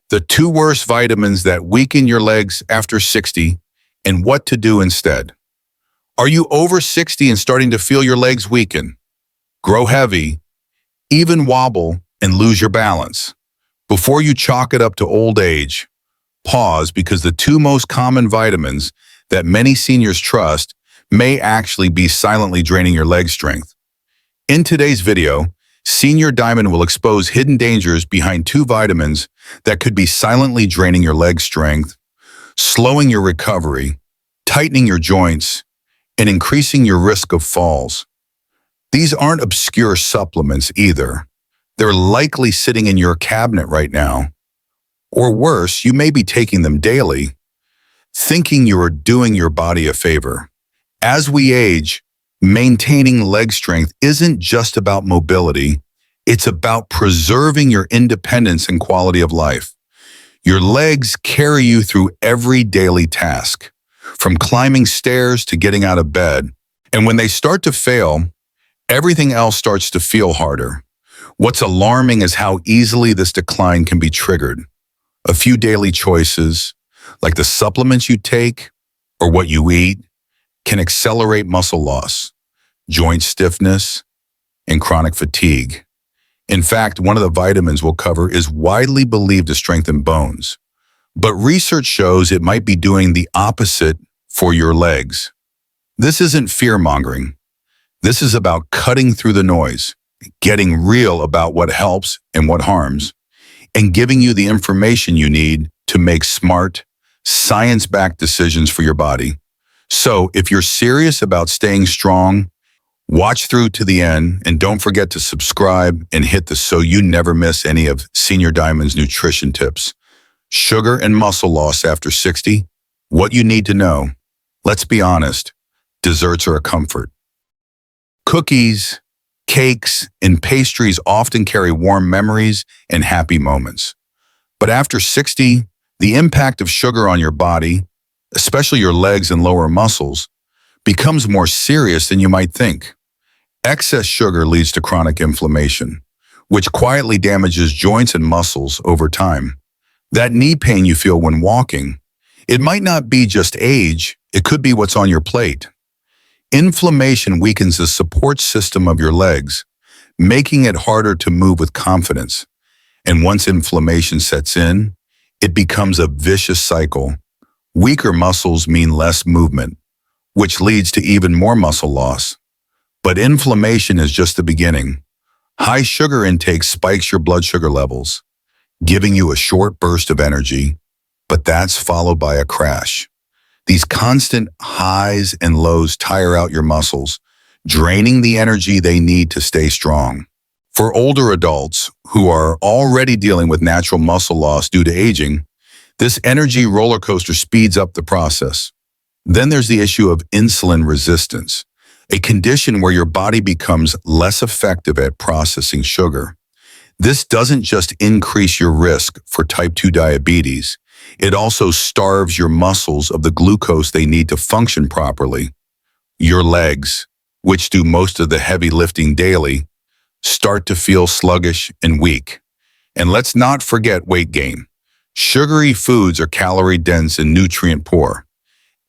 The two worst vitamins that weaken your legs after 60 and what to do instead. Are you over 60 and starting to feel your legs weaken, grow heavy, even wobble, and lose your balance? Before you chalk it up to old age, pause, because the two most common vitamins that many seniors trust may actually be silently draining your leg strength. In today's video, Seniordiamond will expose hidden dangers behind two vitamins that could be silently draining your leg strength, slowing your recovery, tightening your joints, and increasing your risk of falls. These aren't obscure supplements either. They're likely sitting in your cabinet right now. Or worse, you may be taking them daily, thinking you are doing your body a favor. As we age, maintaining leg strength isn't just about mobility, it's about preserving your independence and quality of life. Your legs carry you through every daily task, from climbing stairs to getting out of bed. And when they start to fail, everything else starts to feel harder. What's alarming is how easily this decline can be triggered. A few daily choices, like the supplements you take or what you eat, can accelerate muscle loss, joint stiffness, and chronic fatigue. In fact, one of the vitamins we'll cover is widely believed to strengthen bones, but research shows it might be doing the opposite for your legs. This isn't fear-mongering. This is about cutting through the noise, getting real about what helps and what harms, and giving you the information you need to make smart, science-backed decisions for your body. So if you're serious about staying strong, watch through to the end, and don't forget to subscribe and hit the so you never miss any of Seniordiamond's nutrition tips. Sugar and muscle loss after 60, what you need to know. Let's be honest, desserts are a comfort. Cookies, cakes, and pastries often carry warm memories and happy moments. But after 60, the impact of sugar on your body, especially your legs and lower muscles, becomes more serious than you might think. Excess sugar leads to chronic inflammation, which quietly damages joints and muscles over time. That knee pain you feel when walking, it might not be just age, it could be what's on your plate. Inflammation weakens the support system of your legs, making it harder to move with confidence. And once inflammation sets in, it becomes a vicious cycle. Weaker muscles mean less movement, which leads to even more muscle loss. But inflammation is just the beginning. High sugar intake spikes your blood sugar levels, giving you a short burst of energy, but that's followed by a crash. These constant highs and lows tire out your muscles, draining the energy they need to stay strong. For older adults who are already dealing with natural muscle loss due to aging, this energy roller coaster speeds up the process. Then there's the issue of insulin resistance, a condition where your body becomes less effective at processing sugar. This doesn't just increase your risk for type 2 diabetes, it also starves your muscles of the glucose they need to function properly. Your legs, which do most of the heavy lifting daily, start to feel sluggish and weak. And let's not forget weight gain. Sugary foods are calorie-dense and nutrient-poor.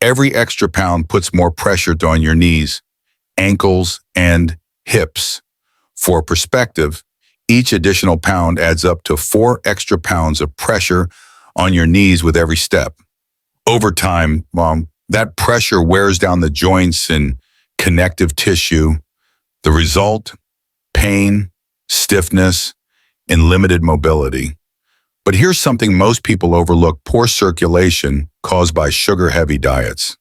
Every extra pound puts more pressure on your knees, ankles, and hips. For perspective, each additional pound adds up to 4 extra pounds of pressure on your knees with every step. Over time, that pressure wears down the joints and connective tissue. The result? Pain, stiffness, and limited mobility. But here's something most people overlook: poor circulation caused by sugar-heavy diets.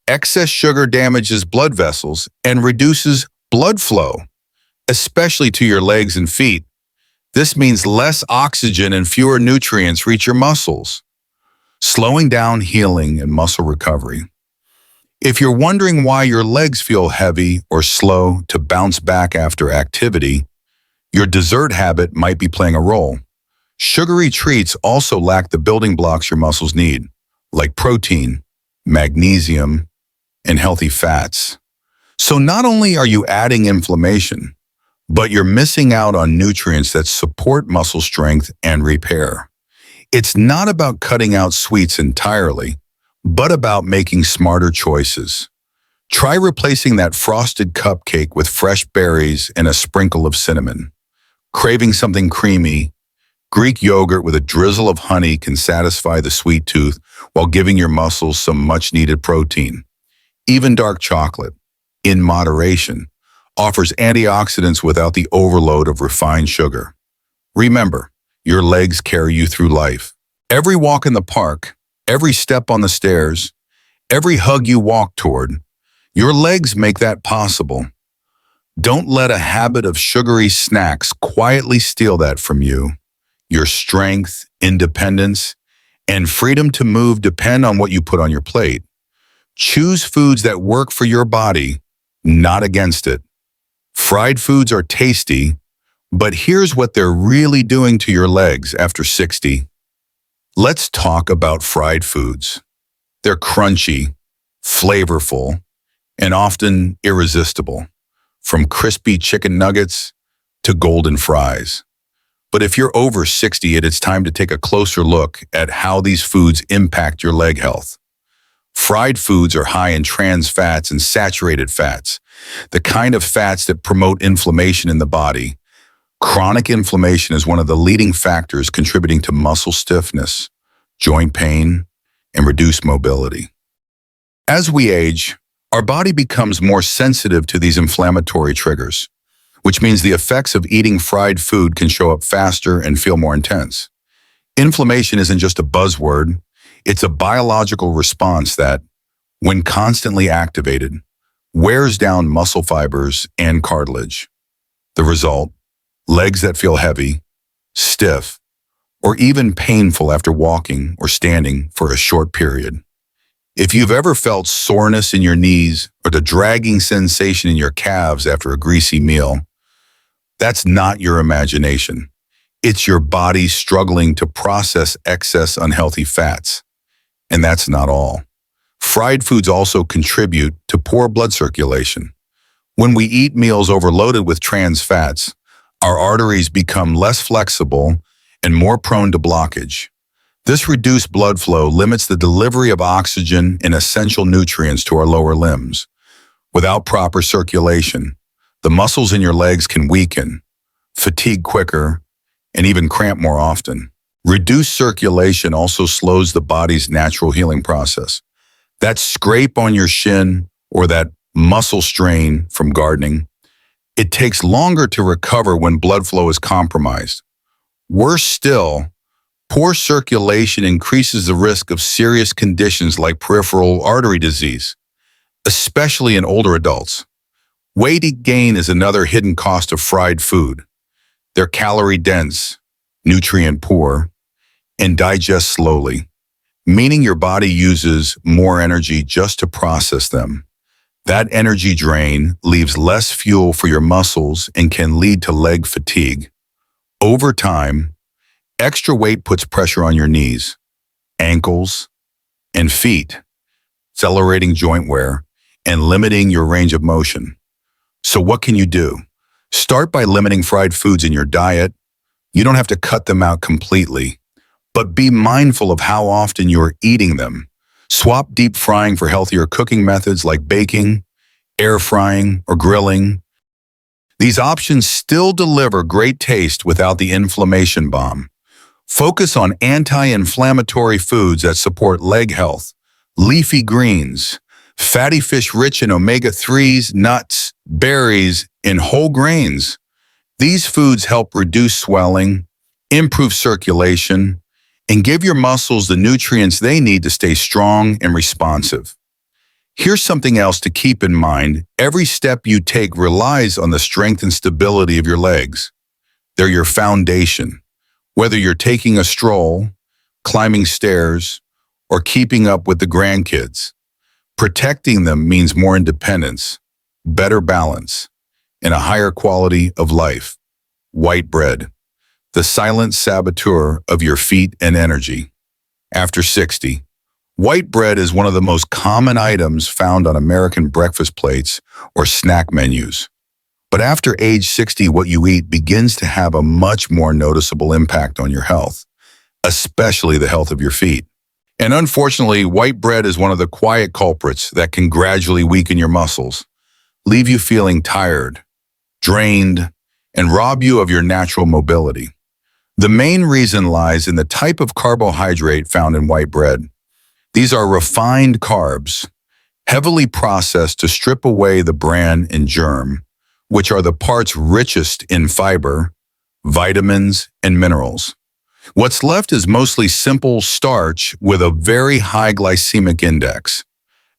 Excess sugar damages blood vessels and reduces blood flow, especially to your legs and feet. This means less oxygen and fewer nutrients reach your muscles, slowing down healing and muscle recovery. If you're wondering why your legs feel heavy or slow to bounce back after activity, your dessert habit might be playing a role. Sugary treats also lack the building blocks your muscles need, like protein, magnesium, and healthy fats. So not only are you adding inflammation, but you're missing out on nutrients that support muscle strength and repair. It's not about cutting out sweets entirely, but about making smarter choices. Try replacing that frosted cupcake with fresh berries and a sprinkle of cinnamon. Craving something creamy, Greek yogurt with a drizzle of honey can satisfy the sweet tooth while giving your muscles some much-needed protein. Even dark chocolate, in moderation, offers antioxidants without the overload of refined sugar. Remember, your legs carry you through life. Every walk in the park, every step on the stairs, every hug you walk toward, your legs make that possible. Don't let a habit of sugary snacks quietly steal that from you. Your strength, independence, and freedom to move depend on what you put on your plate. Choose foods that work for your body, not against it. Fried foods are tasty, but here's what they're really doing to your legs after 60. Let's talk about fried foods. They're crunchy, flavorful, and often irresistible, from crispy chicken nuggets to golden fries. But if you're over 60, it's time to take a closer look at how these foods impact your leg health. Fried foods are high in trans fats and saturated fats, the kind of fats that promote inflammation in the body. Chronic inflammation is one of the leading factors contributing to muscle stiffness, joint pain, and reduced mobility. As we age, our body becomes more sensitive to these inflammatory triggers, which means the effects of eating fried food can show up faster and feel more intense. Inflammation isn't just a buzzword, it's a biological response that, when constantly activated, wears down muscle fibers and cartilage. The result? Legs that feel heavy, stiff, or even painful after walking or standing for a short period. If you've ever felt soreness in your knees or the dragging sensation in your calves after a greasy meal, that's not your imagination. It's your body struggling to process excess unhealthy fats. And that's not all. Fried foods also contribute to poor blood circulation. When we eat meals overloaded with trans fats, our arteries become less flexible and more prone to blockage. This reduced blood flow limits the delivery of oxygen and essential nutrients to our lower limbs. Without proper circulation, the muscles in your legs can weaken, fatigue quicker, and even cramp more often. Reduced circulation also slows the body's natural healing process. That scrape on your shin or that muscle strain from gardening, it takes longer to recover when blood flow is compromised. Worse still, poor circulation increases the risk of serious conditions like peripheral artery disease, especially in older adults. Weight gain is another hidden cost of fried food. They're calorie-dense, nutrient-poor, and digest slowly, meaning your body uses more energy just to process them. That energy drain leaves less fuel for your muscles and can lead to leg fatigue. Over time, extra weight puts pressure on your knees, ankles, and feet, accelerating joint wear and limiting your range of motion. So what can you do? Start by limiting fried foods in your diet. You don't have to cut them out completely, but be mindful of how often you're eating them. Swap deep frying for healthier cooking methods like baking, air frying, or grilling. These options still deliver great taste without the inflammation bomb. Focus on anti-inflammatory foods that support leg health, leafy greens, fatty fish rich in omega-3s, nuts, berries, and whole grains. These foods help reduce swelling, improve circulation, and give your muscles the nutrients they need to stay strong and responsive. Here's something else to keep in mind. Every step you take relies on the strength and stability of your legs. They're your foundation. Whether you're taking a stroll, climbing stairs, or keeping up with the grandkids, protecting them means more independence, better balance, and a higher quality of life. White bread, the silent saboteur of your feet and energy. After 60, white bread is one of the most common items found on American breakfast plates or snack menus. But after age 60, what you eat begins to have a much more noticeable impact on your health, especially the health of your feet. And unfortunately, white bread is one of the quiet culprits that can gradually weaken your muscles, leave you feeling tired, drained, and rob you of your natural mobility. The main reason lies in the type of carbohydrate found in white bread. These are refined carbs, heavily processed to strip away the bran and germ, which are the parts richest in fiber, vitamins, and minerals. What's left is mostly simple starch with a very high glycemic index.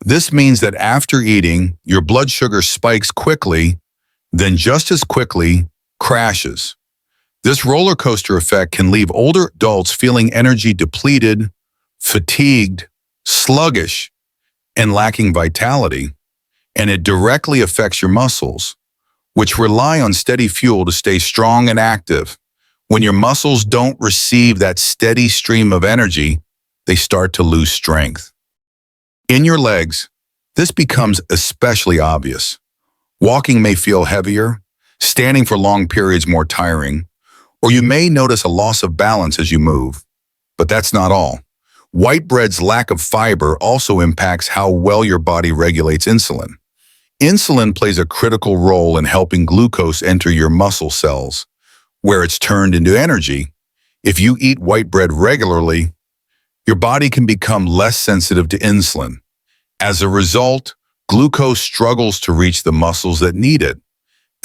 This means that after eating, your blood sugar spikes quickly, then just as quickly crashes. This roller coaster effect can leave older adults feeling energy depleted, fatigued, sluggish, and lacking vitality, and it directly affects your muscles, which rely on steady fuel to stay strong and active. When your muscles don't receive that steady stream of energy, they start to lose strength. In your legs, this becomes especially obvious. Walking may feel heavier, standing for long periods more tiring, or you may notice a loss of balance as you move. But that's not all. White bread's lack of fiber also impacts how well your body regulates insulin. Insulin plays a critical role in helping glucose enter your muscle cells, where it's turned into energy. If you eat white bread regularly, your body can become less sensitive to insulin. As a result, glucose struggles to reach the muscles that need it,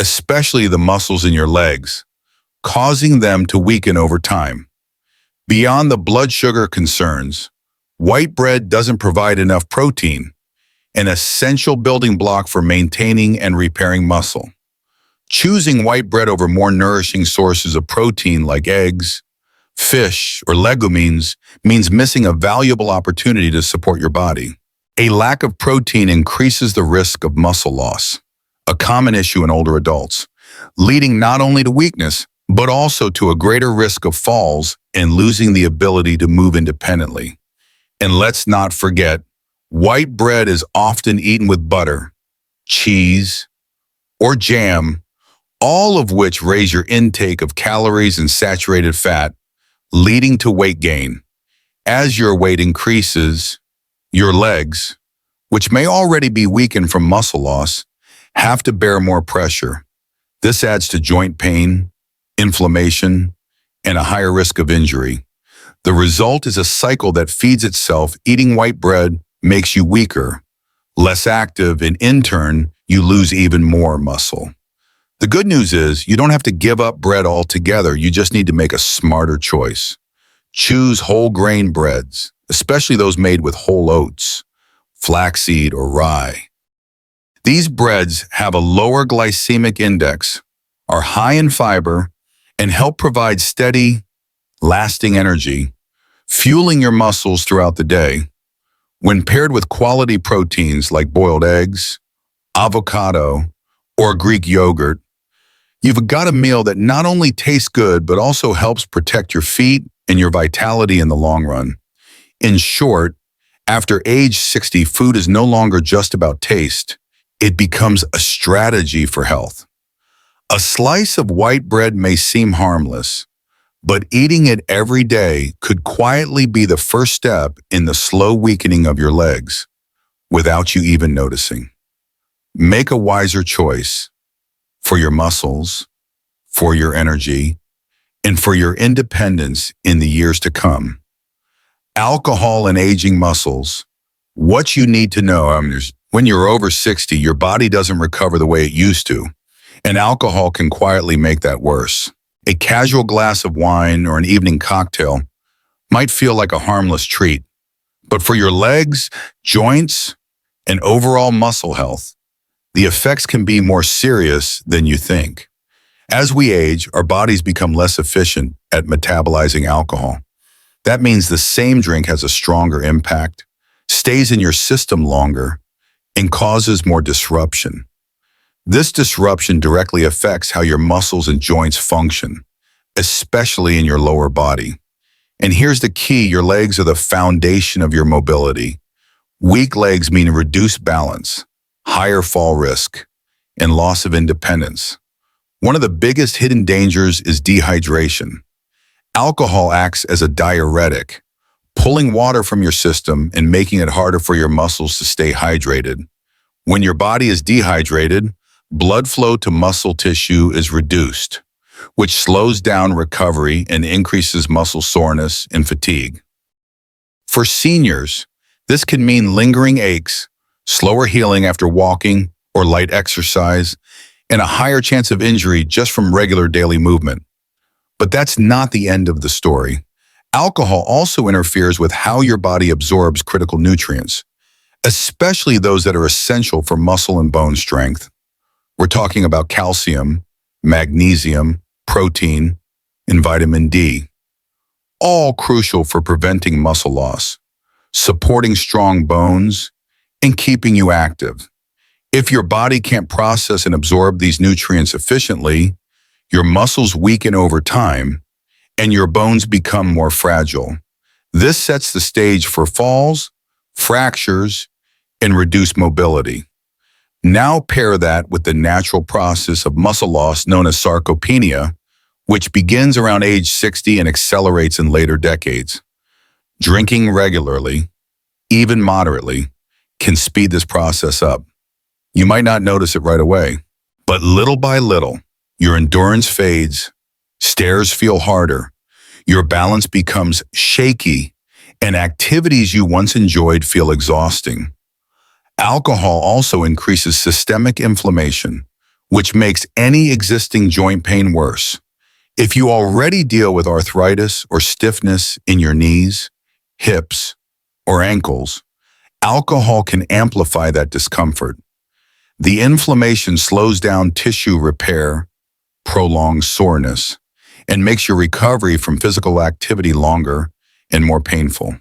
especially the muscles in your legs, causing them to weaken over time. Beyond the blood sugar concerns, white bread doesn't provide enough protein, an essential building block for maintaining and repairing muscle. Choosing white bread over more nourishing sources of protein like eggs, fish, or legumes means missing a valuable opportunity to support your body. A lack of protein increases the risk of muscle loss, a common issue in older adults, leading not only to weakness, but also to a greater risk of falls and losing the ability to move independently. And let's not forget, white bread is often eaten with butter, cheese, or jam, all of which raise your intake of calories and saturated fat, leading to weight gain. As your weight increases, your legs, which may already be weakened from muscle loss, have to bear more pressure. This adds to joint pain, inflammation, and a higher risk of injury. The result is a cycle that feeds itself. Eating white bread makes you weaker, less active, and in turn, you lose even more muscle. The good news is you don't have to give up bread altogether. You just need to make a smarter choice. Choose whole grain breads, especially those made with whole oats, flaxseed, or rye. These breads have a lower glycemic index, are high in fiber, and help provide steady, lasting energy, fueling your muscles throughout the day. When paired with quality proteins like boiled eggs, avocado, or Greek yogurt, you've got a meal that not only tastes good, but also helps protect your feet and your vitality in the long run. In short, after age 60, food is no longer just about taste. It becomes a strategy for health. A slice of white bread may seem harmless, but eating it every day could quietly be the first step in the slow weakening of your legs without you even noticing. Make a wiser choice for your muscles, for your energy, and for your independence in the years to come. Alcohol and aging muscles. What you need to know, when you're over 60, your body doesn't recover the way it used to, and alcohol can quietly make that worse. A casual glass of wine or an evening cocktail might feel like a harmless treat, but for your legs, joints, and overall muscle health, the effects can be more serious than you think. As we age, our bodies become less efficient at metabolizing alcohol. That means the same drink has a stronger impact, stays in your system longer, and causes more disruption. This disruption directly affects how your muscles and joints function, especially in your lower body. And here's the key: your legs are the foundation of your mobility. Weak legs mean reduced balance, higher fall risk, and loss of independence. One of the biggest hidden dangers is dehydration. Alcohol acts as a diuretic, pulling water from your system and making it harder for your muscles to stay hydrated. When your body is dehydrated, blood flow to muscle tissue is reduced, which slows down recovery and increases muscle soreness and fatigue. For seniors, this can mean lingering aches, slower healing after walking or light exercise, and a higher chance of injury just from regular daily movement. But that's not the end of the story. Alcohol also interferes with how your body absorbs critical nutrients, especially those that are essential for muscle and bone strength. We're talking about calcium, magnesium, protein, and vitamin D, all crucial for preventing muscle loss, supporting strong bones, and keeping you active. If your body can't process and absorb these nutrients efficiently, your muscles weaken over time, and your bones become more fragile. This sets the stage for falls, fractures, and reduced mobility. Now pair that with the natural process of muscle loss known as sarcopenia, which begins around age 60 and accelerates in later decades. Drinking regularly, even moderately, can speed this process up. You might not notice it right away, but little by little, your endurance fades, stairs feel harder, your balance becomes shaky, and activities you once enjoyed feel exhausting. Alcohol also increases systemic inflammation, which makes any existing joint pain worse. If you already deal with arthritis or stiffness in your knees, hips, or ankles, alcohol can amplify that discomfort. The inflammation slows down tissue repair, prolongs soreness, and makes your recovery from physical activity longer and more painful.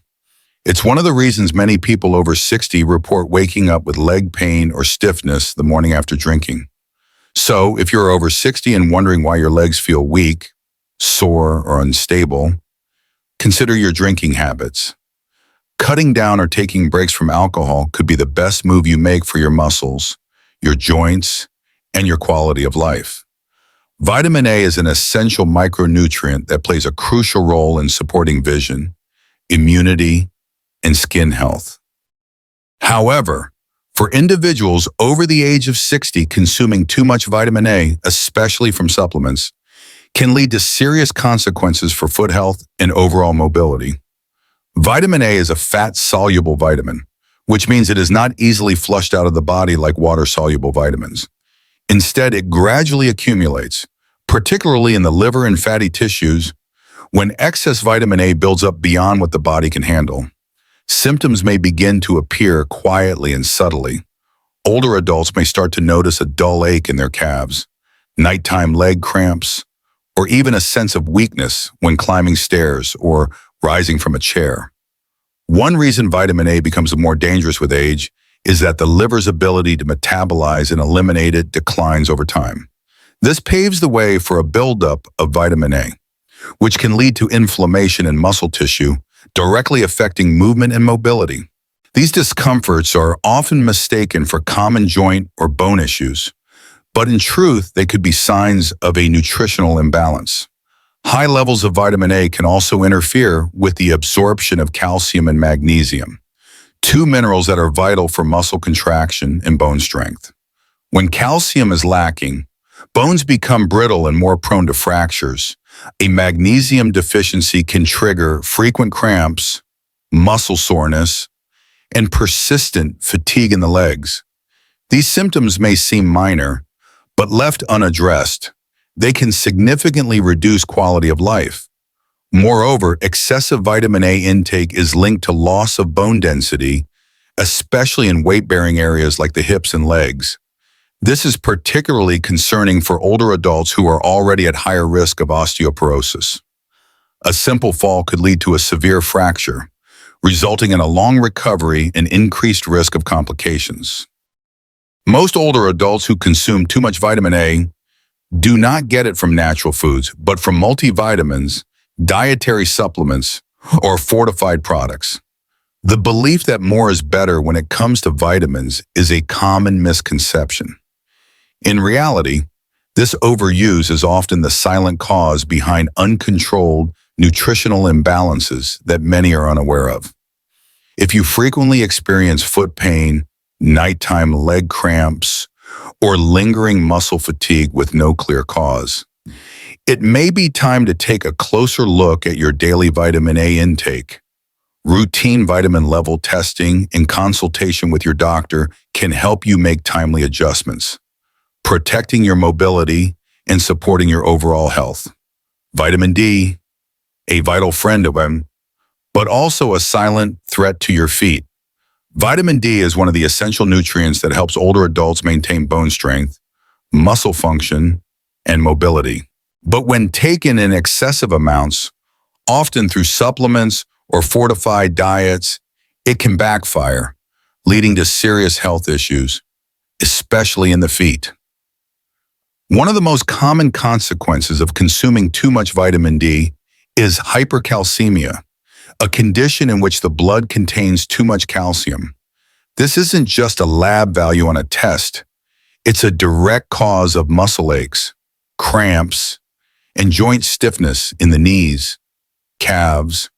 It's one of the reasons many people over 60 report waking up with leg pain or stiffness the morning after drinking. So, if you're over 60 and wondering why your legs feel weak, sore, or unstable, consider your drinking habits. Cutting down or taking breaks from alcohol could be the best move you make for your muscles, your joints, and your quality of life. Vitamin A is an essential micronutrient that plays a crucial role in supporting vision, immunity, and skin health. However, for individuals over the age of 60, consuming too much vitamin A, especially from supplements, can lead to serious consequences for foot health and overall mobility. Vitamin A is a fat-soluble vitamin, which means it is not easily flushed out of the body like water-soluble vitamins. Instead, it gradually accumulates, particularly in the liver and fatty tissues. When excess vitamin A builds up beyond what the body can handle, symptoms may begin to appear quietly and subtly. Older adults may start to notice a dull ache in their calves, nighttime leg cramps, or even a sense of weakness when climbing stairs or rising from a chair. One reason vitamin A becomes more dangerous with age is that the liver's ability to metabolize and eliminate it declines over time. This paves the way for a buildup of vitamin A, which can lead to inflammation in muscle tissue, directly affecting movement and mobility. These discomforts are often mistaken for common joint or bone issues, but in truth, they could be signs of a nutritional imbalance. High levels of vitamin A can also interfere with the absorption of calcium and magnesium, two minerals that are vital for muscle contraction and bone strength. When calcium is lacking, bones become brittle and more prone to fractures. A magnesium deficiency can trigger frequent cramps, muscle soreness, and persistent fatigue in the legs. These symptoms may seem minor, but left unaddressed, they can significantly reduce quality of life. Moreover, excessive vitamin A intake is linked to loss of bone density, especially in weight-bearing areas like the hips and legs. This is particularly concerning for older adults who are already at higher risk of osteoporosis. A simple fall could lead to a severe fracture, resulting in a long recovery and increased risk of complications. Most older adults who consume too much vitamin A do not get it from natural foods, but from multivitamins, dietary supplements, or fortified products. The belief that more is better when it comes to vitamins is a common misconception. In reality, this overuse is often the silent cause behind uncontrolled nutritional imbalances that many are unaware of. If you frequently experience foot pain, nighttime leg cramps, or lingering muscle fatigue with no clear cause, it may be time to take a closer look at your daily vitamin A intake. Routine vitamin level testing in consultation with your doctor can help you make timely adjustments, protecting your mobility and supporting your overall health. Vitamin D, a vital friend of them, but also a silent threat to your feet. Vitamin D is one of the essential nutrients that helps older adults maintain bone strength, muscle function, and mobility. But when taken in excessive amounts, often through supplements or fortified diets, it can backfire, leading to serious health issues, especially in the feet. One of the most common consequences of consuming too much vitamin D is hypercalcemia, a condition in which the blood contains too much calcium. This isn't just a lab value on a test. It's a direct cause of muscle aches, cramps, and joint stiffness in the knees, calves,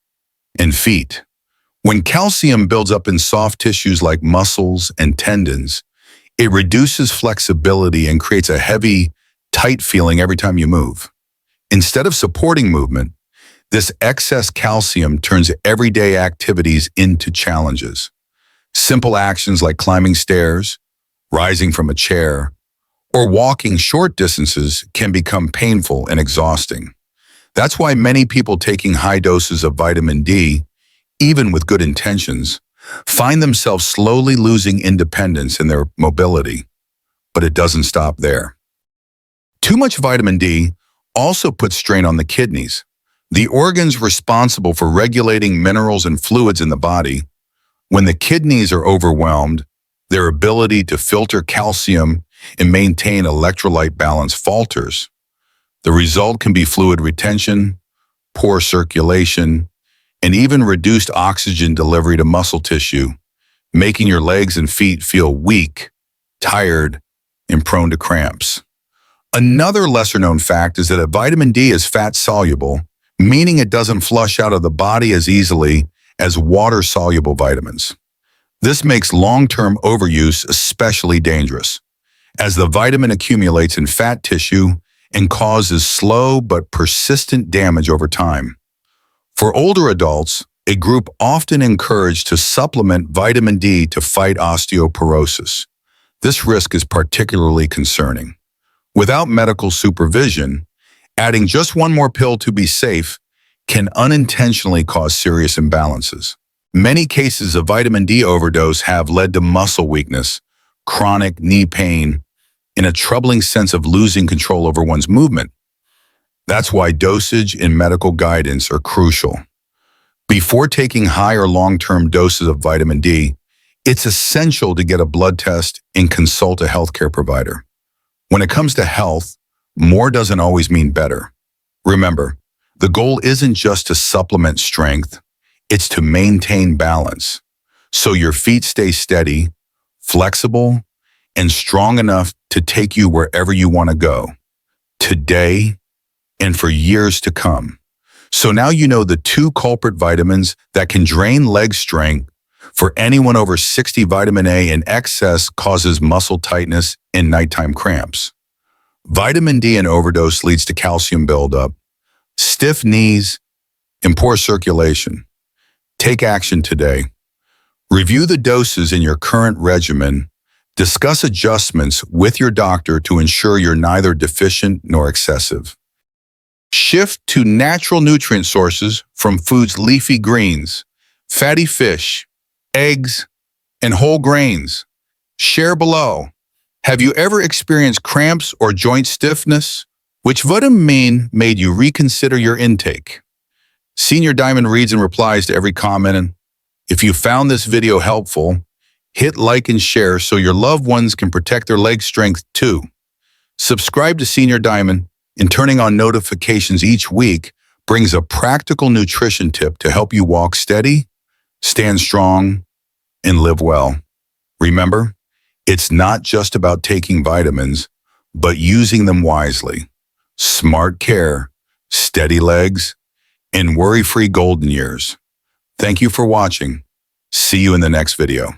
and feet. When calcium builds up in soft tissues like muscles and tendons, it reduces flexibility and creates a heavy, tight feeling every time you move. Instead of supporting movement, this excess calcium turns everyday activities into challenges. Simple actions like climbing stairs, rising from a chair, or walking short distances can become painful and exhausting. That's why many people taking high doses of vitamin D, even with good intentions, find themselves slowly losing independence in their mobility. But it doesn't stop there. Too much vitamin D also puts strain on the kidneys, the organs responsible for regulating minerals and fluids in the body. When the kidneys are overwhelmed, their ability to filter calcium and maintain electrolyte balance falters. The result can be fluid retention, poor circulation, and even reduced oxygen delivery to muscle tissue, making your legs and feet feel weak, tired, and prone to cramps. Another lesser-known fact is that vitamin D is fat-soluble, meaning it doesn't flush out of the body as easily as water-soluble vitamins. This makes long-term overuse especially dangerous, as the vitamin accumulates in fat tissue and causes slow but persistent damage over time. For older adults, a group often encouraged to supplement vitamin D to fight osteoporosis. This risk is particularly concerning. Without medical supervision, adding just one more pill to be safe can unintentionally cause serious imbalances. Many cases of vitamin D overdose have led to muscle weakness, chronic knee pain, and a troubling sense of losing control over one's movement. That's why dosage and medical guidance are crucial. Before taking high or long-term doses of vitamin D, it's essential to get a blood test and consult a healthcare provider. When it comes to health, more doesn't always mean better. Remember, the goal isn't just to supplement strength, it's to maintain balance, so your feet stay steady, flexible, and strong enough to take you wherever you want to go, today and for years to come. So now you know the two culprit vitamins that can drain leg strength. For anyone over 60, vitamin A in excess causes muscle tightness and nighttime cramps. Vitamin D in overdose leads to calcium buildup, stiff knees, and poor circulation. Take action today. Review the doses in your current regimen. Discuss adjustments with your doctor to ensure you're neither deficient nor excessive. Shift to natural nutrient sources from foods: leafy greens, fatty fish, eggs, and whole grains. Share below. Have you ever experienced cramps or joint stiffness? Which vitamin made you reconsider your intake? Seniordiamond reads and replies to every comment. And if you found this video helpful, hit like and share so your loved ones can protect their leg strength too. Subscribe to Seniordiamond, and turning on notifications each week brings a practical nutrition tip to help you walk steady, stand strong, and live well. Remember, it's not just about taking vitamins, but using them wisely. Smart care, steady legs, in worry-free golden years. Thank you for watching. See you in the next video.